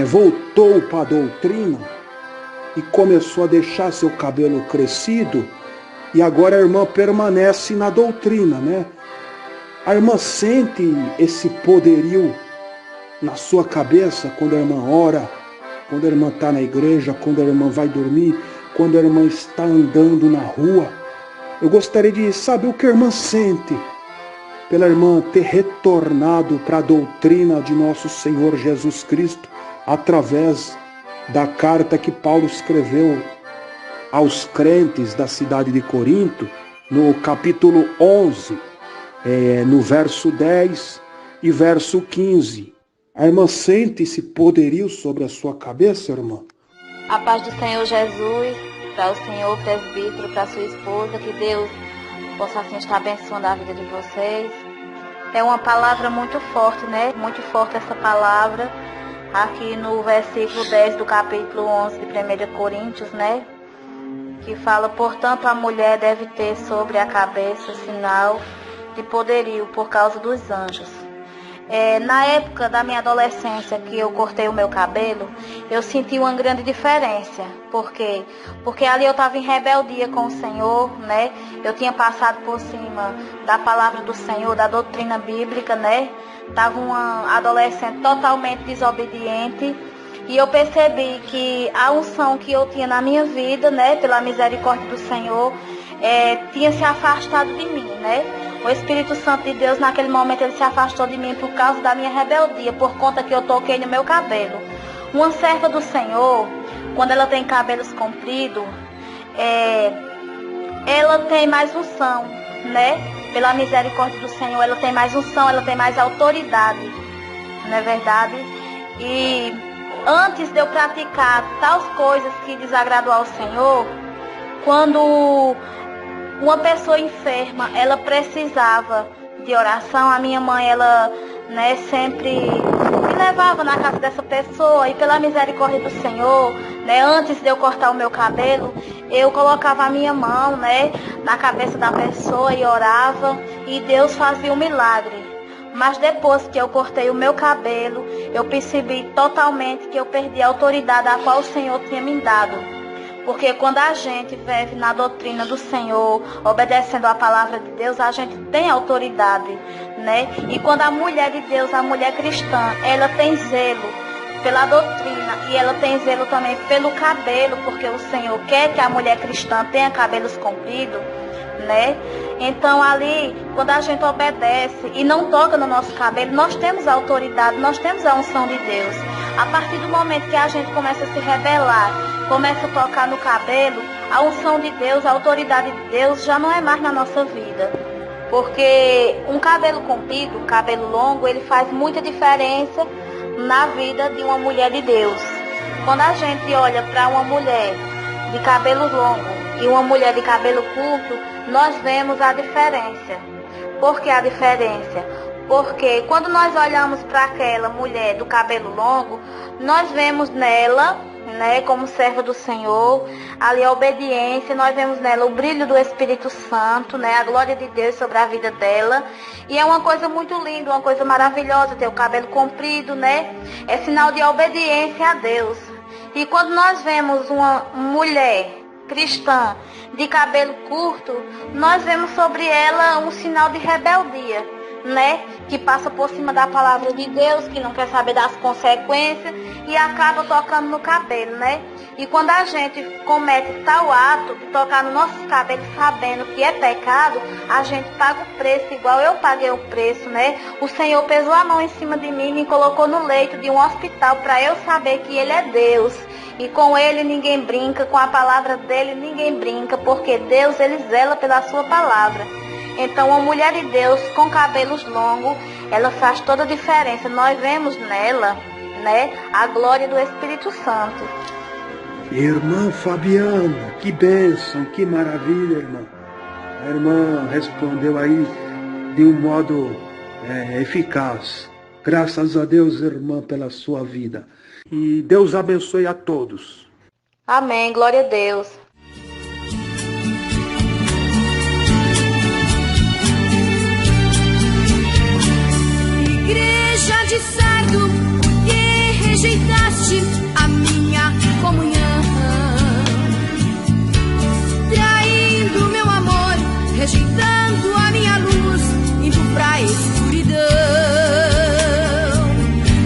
voltou para a doutrina e começou a deixar seu cabelo crescido, e agora a irmã permanece na doutrina, né? A irmã sente esse poderio na sua cabeça quando a irmã ora, quando a irmã está na igreja, quando a irmã vai dormir, quando a irmã está andando na rua. Eu gostaria de saber o que a irmã sente pela irmã ter retornado para a doutrina de nosso Senhor Jesus Cristo através da carta que Paulo escreveu aos crentes da cidade de Corinto, no capítulo 11, no verso 10 e verso 15. A irmã sente esse poderio sobre a sua cabeça, irmã? A paz do Senhor Jesus, para o Senhor presbítero, para sua esposa, que Deus possa assim estar abençoando a vida de vocês. É uma palavra muito forte, né? Muito forte essa palavra, aqui no versículo 10 do capítulo 11 de 1 Coríntios, né? Que fala, portanto, a mulher deve ter sobre a cabeça sinal de poderio por causa dos anjos. Na época da minha adolescência que eu cortei o meu cabelo, eu senti uma grande diferença. Por quê? Porque ali eu estava em rebeldia com o Senhor, né? Eu tinha passado por cima da palavra do Senhor, da doutrina bíblica, né? Estava uma adolescente totalmente desobediente. E eu percebi que a unção que eu tinha na minha vida, né? Pela misericórdia do Senhor, tinha se afastado de mim, né? O Espírito Santo de Deus, naquele momento, ele se afastou de mim por causa da minha rebeldia, por conta que eu toquei no meu cabelo. Uma serva do Senhor, quando ela tem cabelos compridos, ela tem mais unção, né? Pela misericórdia do Senhor, ela tem mais unção, ela tem mais autoridade, não é verdade? E antes de eu praticar tais coisas que desagradam ao Senhor, quando uma pessoa enferma, ela precisava de oração, a minha mãe, ela, né, sempre me levava na casa dessa pessoa, e pela misericórdia do Senhor, né, antes de eu cortar o meu cabelo, eu colocava a minha mão, né, na cabeça da pessoa e orava, e Deus fazia um milagre. Mas depois que eu cortei o meu cabelo, eu percebi totalmente que eu perdi a autoridade a qual o Senhor tinha me dado. Porque quando a gente vive na doutrina do Senhor, obedecendo a palavra de Deus, a gente tem autoridade, né? E quando a mulher de Deus, a mulher cristã, ela tem zelo pela doutrina e ela tem zelo também pelo cabelo, porque o Senhor quer que a mulher cristã tenha cabelos compridos, né? Então ali, quando a gente obedece e não toca no nosso cabelo, nós temos a autoridade, nós temos a unção de Deus. A partir do momento que a gente começa a se rebelar, começa a tocar no cabelo, a unção de Deus, a autoridade de Deus já não é mais na nossa vida. Porque um cabelo comprido, um cabelo longo, ele faz muita diferença na vida de uma mulher de Deus. Quando a gente olha para uma mulher de cabelo longo e uma mulher de cabelo curto, nós vemos a diferença. Por que a diferença? Porque quando nós olhamos para aquela mulher do cabelo longo, nós vemos nela, né, como serva do Senhor, ali a obediência, nós vemos nela o brilho do Espírito Santo, né, a glória de Deus sobre a vida dela. E é uma coisa muito linda, uma coisa maravilhosa ter o cabelo comprido, né? É sinal de obediência a Deus. E quando nós vemos uma mulher cristã de cabelo curto, nós vemos sobre ela um sinal de rebeldia, né? Que passa por cima da palavra de Deus, que não quer saber das consequências e acaba tocando no cabelo, né? E quando a gente comete tal ato de tocar no nosso cabelo sabendo que é pecado, a gente paga o preço, igual eu paguei o preço, né? O Senhor pesou a mão em cima de mim e me colocou no leito de um hospital para eu saber que Ele é Deus. E com Ele ninguém brinca, com a palavra dEle ninguém brinca, porque Deus, Ele zela pela sua palavra. Então, uma mulher de Deus com cabelos longos, ela faz toda a diferença. Nós vemos nela, né, a glória do Espírito Santo. Irmã Fabiana, que bênção, que maravilha, irmã. A irmã respondeu aí de um modo eficaz. Graças a Deus, irmã, pela sua vida. E Deus abençoe a todos. Amém, glória a Deus. Igreja de Sardo, que rejeitaste a minha comunhão, traindo meu amor, rejeitando a minha luz, indo pra escuridão.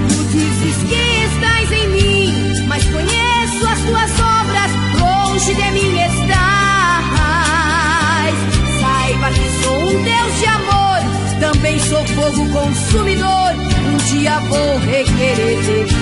Tu dizes que estás em mim, mas conheço as tuas obras, longe de mim estás. Saiba que sou um Deus de amor, também sou fogo consumidor, um dia vou requerer de